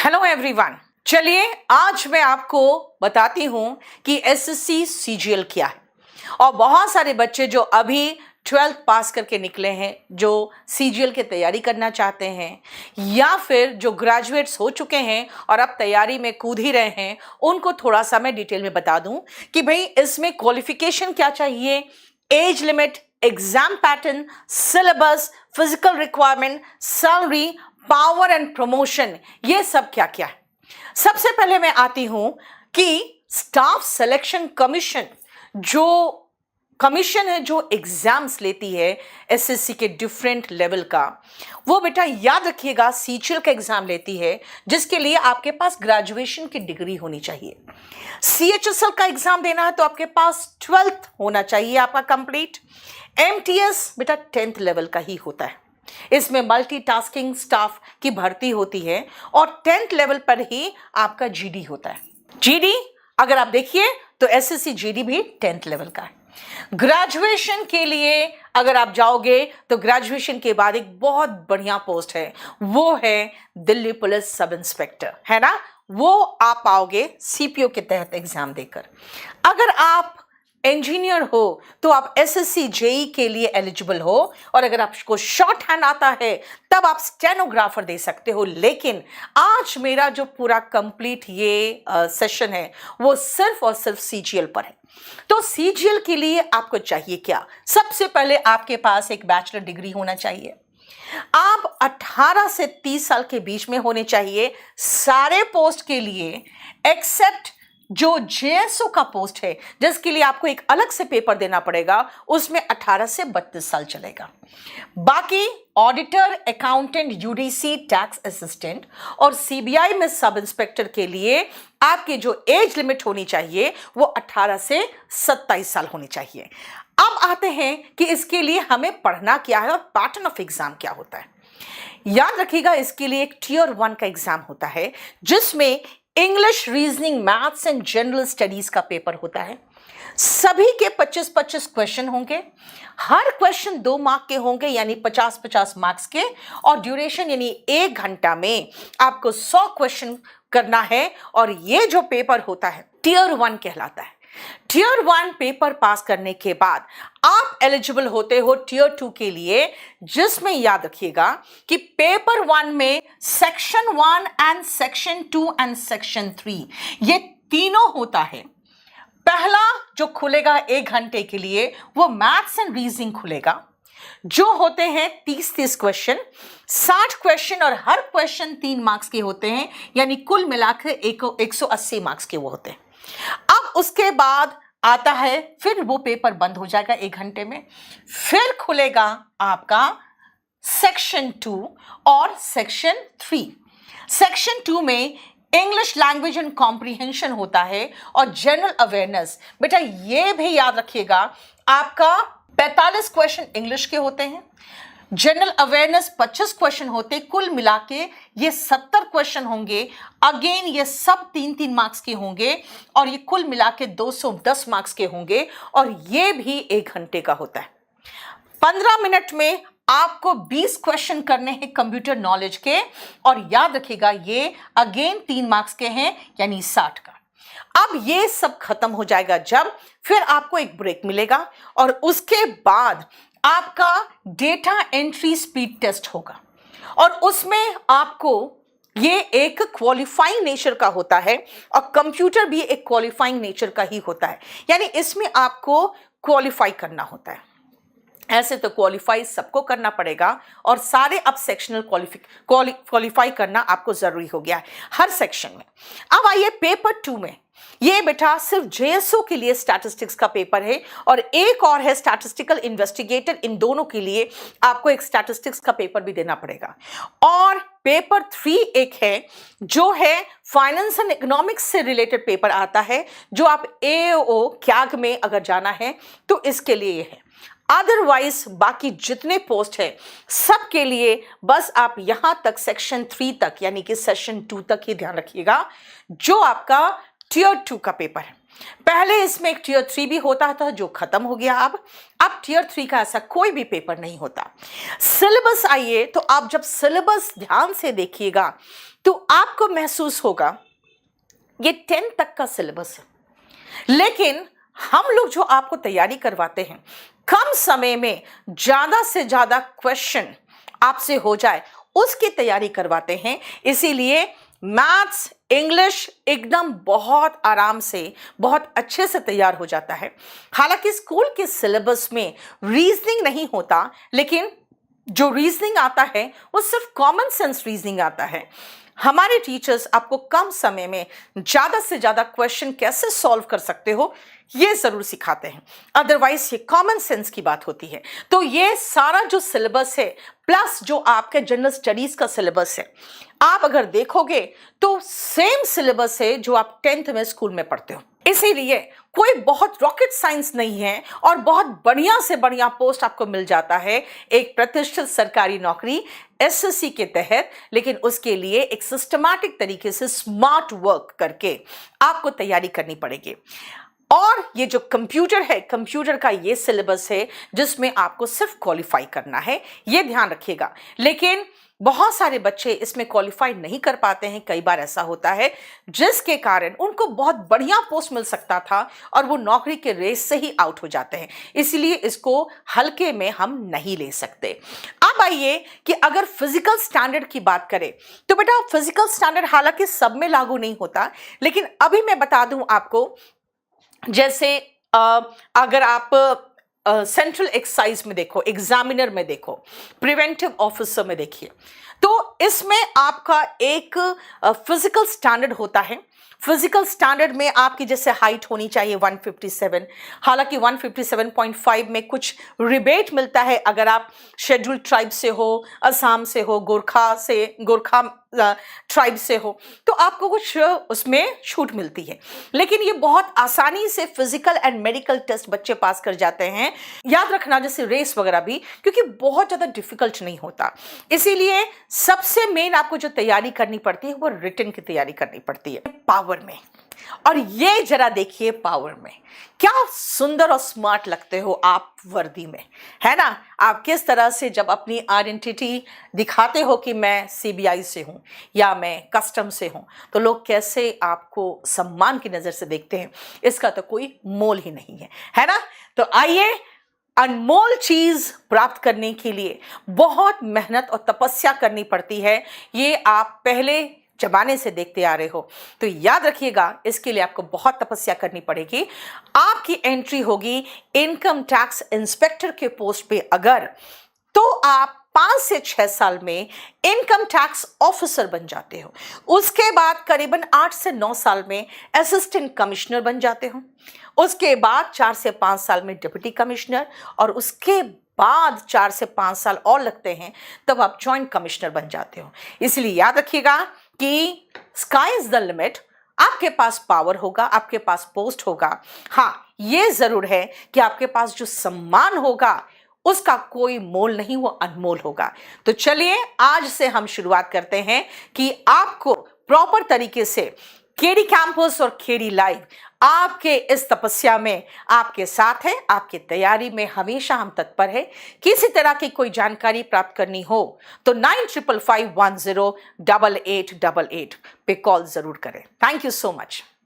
Hello everyone. चलिए आज मैं आपको बताती हूं कि एसएससी सीजीएल क्या है। और बहुत सारे बच्चे जो अभी 12th पास करके निकले हैं, जो सीजीएल की तैयारी करना चाहते हैं, या फिर जो ग्रेजुएट्स हो चुके हैं और अब तैयारी में कूद ही रहे हैं, उनको थोड़ा सा मैं डिटेल में बता दूं कि भाई इसमें क्वालिफिकेशन क्या चाहिए, age limit, exam pattern, syllabus, physical requirement, salary, power and promotion, ये सब क्या क्या है। सबसे पहले मैं आती हूं कि स्टाफ सिलेक्शन कमीशन जो कमीशन है, जो एग्जाम्स लेती है एसएससी के डिफरेंट लेवल का, वो बेटा याद रखिएगा सीजीएल का एग्जाम लेती है, जिसके लिए आपके पास ग्रेजुएशन की डिग्री होनी चाहिए। सीएचएसएल का एग्जाम देना है तो आपके पास 12th होना चाहिए आपका कंप्लीट। एमटीएस बेटा 10th लेवल का ही होता है। इसमें मल्टीटास्किंग स्टाफ की भर्ती होती है और 10th लेवल पर ही आपका जीडी होता है। जीडी अगर आप देखिए तो एसएससी जीडी भी 10th लेवल का है। ग्रेजुएशन के लिए अगर आप जाओगे तो ग्रेजुएशन के बाद एक बहुत बढ़िया पोस्ट है, वो है दिल्ली पुलिस सब इंस्पेक्टर, है ना। वो आप पाओगे सीपीओ के तहत एग्जाम देकर। अगर आप इंजीनियर हो तो आप एसएससी जेई के लिए एलिजिबल हो, और अगर आपको शॉर्ट हैंड आता है तब आप स्टेनोग्राफर दे सकते हो। लेकिन आज मेरा जो पूरा कंप्लीट ये सेशन है वो सिर्फ और सिर्फ सीजीएल पर है। तो सीजीएल के लिए आपको चाहिए क्या? सबसे पहले आपके पास एक बैचलर डिग्री होना चाहिए। आप 18 से 30 साल के बीच में होने चाहिए सारे पोस्ट के लिए, एक्सेप्ट जो जेएसओ का पोस्ट है जिसके लिए आपको एक अलग से पेपर देना पड़ेगा, उसमें 18 से 32 साल चलेगा। बाकी auditor, accountant, UDC, tax assistant और सीबीआई में सब इंस्पेक्टर के लिए आपकी जो एज लिमिट होनी चाहिए वो 18 से 27 साल होनी चाहिए। अब आते हैं कि इसके लिए हमें पढ़ना क्या है और पैटर्न ऑफ एग्जाम क्या होता है। याद रखिएगा, इसके लिए एक टियर 1 का एग्जाम होता है जिसमें English, reasoning, maths and general studies का पेपर होता है। सभी के 25-25 क्वेश्चन होंगे। हर क्वेश्चन 2 मार्क के होंगे, यानी 50-50 मार्क्स के, और ड्यूरेशन यानी 1 घंटा में आपको 100 क्वेश्चन करना है। और ये जो पेपर होता है टियर 1 कहलाता है। टियर 1 पेपर पास करने के बाद आप एलिजिबल होते हो टियर 2 के लिए, जिसमें याद रखिएगा कि पेपर 1 में section 1 and section 2 and section 3 ये तीनों होता है। पहला जो खुलेगा 1 घंटे के लिए वो मैथ्स एंड रीजनिंग खुलेगा, जो होते हैं 30-30 क्वेश्चन, 60 क्वेश्चन, और हर क्वेश्चन 3 मार्क्स के होते हैं, यानी कुल मिलाकर 180 मार्क्स के वो होते हैं। अब उसके बाद आता है, फिर वो पेपर बंद हो जाएगा 1 घंटे में। फिर खुलेगा आपका सेक्शन 2 और सेक्शन 3। सेक्शन 2 में इंग्लिश लैंग्वेज एंड कॉम्प्रिहेंशन होता है और जनरल अवेयरनेस। बेटा ये भी याद रखिएगा, आपका 45 क्वेश्चन इंग्लिश के होते हैं, जनरल अवेयरनेस 25 क्वेश्चन होते, कुल मिला के ये 70 क्वेश्चन होंगे। अगेन ये सब 3-3 मार्क्स के होंगे और ये कुल मिला के 210 मार्क्स के होंगे, और ये भी 1 घंटे का होता है। 15 मिनट में आपको 20 क्वेश्चन करने हैं कंप्यूटर नॉलेज के, और याद रखिएगा ये अगेन 3 मार्क्स के हैं, यानी 60 का। अब ये सब खत्म हो जाएगा जब फिर आपको एक ब्रेक मिलेगा, और उसके बाद आपका डेटा एंट्री स्पीड टेस्ट होगा, और उसमें आपको ये एक क्वालिफाइंग नेचर का होता है, और कंप्यूटर भी एक क्वालिफाइंग नेचर का ही होता है, यानी इसमें आपको क्वालिफाई करना होता है। ऐसे तो क्वालिफाई सबको करना पड़ेगा, और सारे अब सेक्शनल क्वालिफाई करना आपको जरूरी हो गया है हर सेक्शन में। अब आइए पेपर 2 में। ये बेटा सिर्फ जेएसओ के लिए स्टैटिस्टिक्स का पेपर है, और एक और है स्टैटिस्टिकल इन्वेस्टिगेटर। इन दोनों के लिए आपको एक स्टैटिस्टिक्स का पेपर भी देना पड़ेगा। और पेपर 3 एक है जो है फाइनेंस एंड इकोनॉमिक्स से रिलेटेड पेपर आता है, जो आप एओ कैग में अगर जाना है तो इसके लिए ये है। अदरवाइज बाकी जितने पोस्ट है सब के लिए बस आप यहां तक सेक्शन 3 तक, यानी कि सेशन 2 तक ही ध्यान रखिएगा, जो आपका टियर 2 का पेपर है। पहले इसमें एक टियर 3 भी होता था जो खत्म हो गया। अब टियर 3 का ऐसा कोई भी पेपर नहीं होता। सिलेबस आइए तो आप जब सिलेबस ध्यान से देखिएगा तो आपको महसूस होगा ये 10 तक का सिलेबस है, लेकिन हम लोग जो आपको तैयारी करवाते हैं, कम समय में ज्यादा से ज्यादा क्वेश्चन आपसे हो जाए उसकी तैयारी करवाते हैं। इसीलिए मैथ्स, इंग्लिश एकदम बहुत आराम से, बहुत अच्छे से तैयार हो जाता है। हालांकि स्कूल के सिलेबस में रीजनिंग नहीं होता, लेकिन जो रीजनिंग आता है वो सिर्फ कॉमन सेंस रीजनिंग आता है। हमारे टीचर्स आपको कम समय में ज्यादा से ज्यादा क्वेश्चन कैसे सॉल्व कर सकते हो ये जरूर सिखाते हैं, अदरवाइज ये कॉमन सेंस की बात होती है। तो ये सारा जो सिलेबस है प्लस जो आपके जनरल स्टडीज का सिलेबस है, आप अगर देखोगे तो सेम सिलेबस है जो आप 10th में स्कूल में पढ़ते हो। इसीलिए कोई बहुत रॉकेट साइंस नहीं है और बहुत बढ़िया से बढ़िया पोस्ट आपको मिल जाता है एक प्रतिष्ठित सरकारी नौकरी एसएससी के तहत, लेकिन उसके लिए एक सिस्टमैटिक तरीके से स्मार्ट वर्क करके आपको तैयारी करनी पड़ेगी। और ये जो कंप्यूटर है, कंप्यूटर का ये सिलेबस है जिसमें आपको सिर्फ क्वालिफाई करना है, ये ध्यान रखिएगा। लेकिन बहुत सारे बच्चे इसमें क्वालिफाई नहीं कर पाते हैं। कई बार ऐसा होता है जिसके कारण उनको बहुत बढ़िया पोस्ट मिल सकता था और वो नौकरी के रेस से ही आउट हो जाते हैं। इसलिए इसको हल्के में हम नहीं ले सकते। अब आइए कि अगर फिजिकल स्टैंडर्ड की बात करें तो बेटा फिजिकल स्टैंडर्ड हालांकि सब में लागू नहीं होता, लेकिन अभी मैं बता दूं आपको, जैसे अगर आप सेंट्रल एक्साइज में देखो, एग्जामिनर में देखो, प्रिवेंटिव ऑफिसर में देखिए, तो इसमें आपका एक फिजिकल स्टैंडर्ड होता है। फिजिकल स्टैंडर्ड में आपकी जैसे हाइट होनी चाहिए 157, हालांकि 157.5 में कुछ रिबेट मिलता है अगर आप शेड्यूल्ड ट्राइब से हो, असम से हो, गोरखा ट्राइब से हो, तो आपको कुछ उसमें छूट मिलती है। लेकिन ये बहुत आसानी से फिजिकल एंड मेडिकल टेस्ट बच्चे पास कर जाते हैं। याद रखना जैसे रेस वगैरह भी, क्योंकि बहुत ज्यादा डिफिकल्ट नहीं होता। इसीलिए सबसे मेन आपको जो तैयारी करनी पड़ती है वो रिटन की तैयारी करनी पड़ती है पावर में। और ये जरा देखिए पावर में क्या सुंदर और स्मार्ट लगते हो आप वर्दी में, है ना। आप किस तरह से जब अपनी आइडेंटिटी दिखाते हो कि मैं सीबीआई से हूं या मैं कस्टम से हूं, तो लोग कैसे आपको सम्मान की नजर से देखते हैं, इसका तो कोई मोल ही नहीं है ना। तो आइए, अनमोल चीज प्राप्त करने के लिए बहुत मेहनत और तपस्या करनी पड़ती है। ये आप पहले जमाने से देखते आ रहे हो, तो याद रखिएगा इसके लिए आपको बहुत तपस्या करनी पड़ेगी। आपकी एंट्री होगी इनकम टैक्स इंस्पेक्टर के पोस्ट पे अगर, तो आप 5 से 6 साल में इनकम टैक्स ऑफिसर बन जाते हो। उसके बाद करीबन 8 से 9 साल में असिस्टेंट कमिश्नर बन जाते हो। उसके बाद 4 से 5 साल में डिप्टी कमिश्नर, और उसके बाद 4 से 5 साल और लगते हैं, तब आप जॉइंट कमिश्नर बन जाते हो। इसलिए याद रखिएगा कि स्काई इज द लिमिट। आपके पास पावर होगा, आपके पास पोस्ट होगा। हाँ, ये जरूर है कि आपके पास जो सम्मान होगा उसका कोई मोल नहीं, वो अनमोल होगा। तो चलिए आज से हम शुरुआत करते हैं कि आपको प्रॉपर तरीके से केडी कैंपस और केडी लाइव आपके इस तपस्या में आपके साथ है। आपकी तैयारी में हमेशा हम तत्पर है। किसी तरह की कोई जानकारी प्राप्त करनी हो तो 9555108888 पे कॉल जरूर करें। Thank you so much.